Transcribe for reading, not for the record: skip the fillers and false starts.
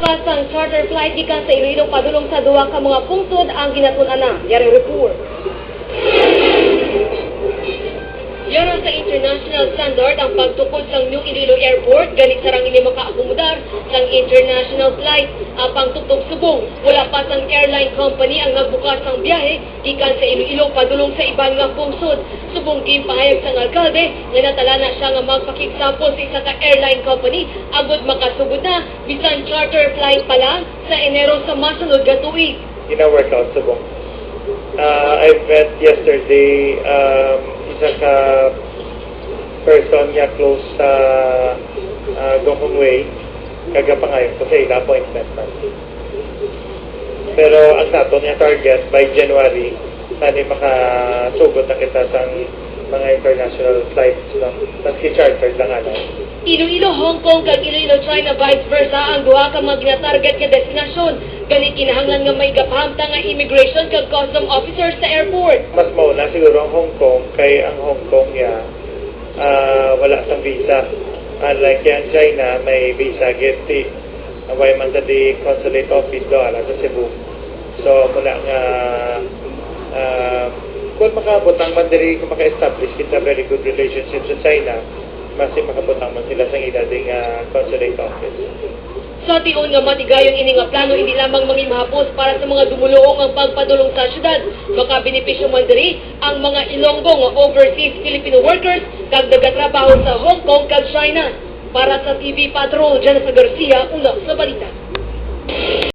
Nagbukas ang charter flight gikan sa Iloilo padulong sa duwa ka mga pungsod ang ginatun-ana. Yari report. Yara sa international standard ang pagtukod sa New Iloilo Airport, ganit sarang ini makaakomodar sang international flight. Apang tugtog subong, wala pa sang airline company ang nagbukas ng biyahe gikan sa Iloilo padulong sa iban nga pungsod. Subong gimpahayag sang alkalde nga natala na siya nga magpakigsapol sa isa ka airline company agud makasugod na bisan charter flight pala sa Enero sa masunod nga tuig. Ina-workout subong. I met yesterday isa ka person niya close sa Gokong Way kagapangayon ko sa ila appointment man. Pero ang nato niya target by January tani makasugod na kita sa mga international flights lang. Tapos chartered lang ano. Iloilo, Hong Kong kag Iloilo, China vice versa ang duha ka mga gina-target nga destinasyon. Ganit kinahanglan nga may kapahamta nga immigration kag custom officers sa airport. Mas mauna siguro ang Hong Kong kay ang Hong Kong niya wala sang visa. Unlike yung China, may visa geti. Away man sa di consulate office do ala sa Cebu. So mula nga kung makabutang man diri kung maka-establish kita very good relationship sa China, mas makabutang man sila sa ila ding consulate office. Sa tiyon nga matigayong ini nga plano hindi lamang mahapos para sa mga dumuluong ang pagpadulong sa syudad. Makabenepisyo man diri ang mga Ilonggo nga overseas Filipino workers kag nagatrabaho sa Hong Kong kag China. Para sa TV Patrol, Jennifer Garcia, una sa balita.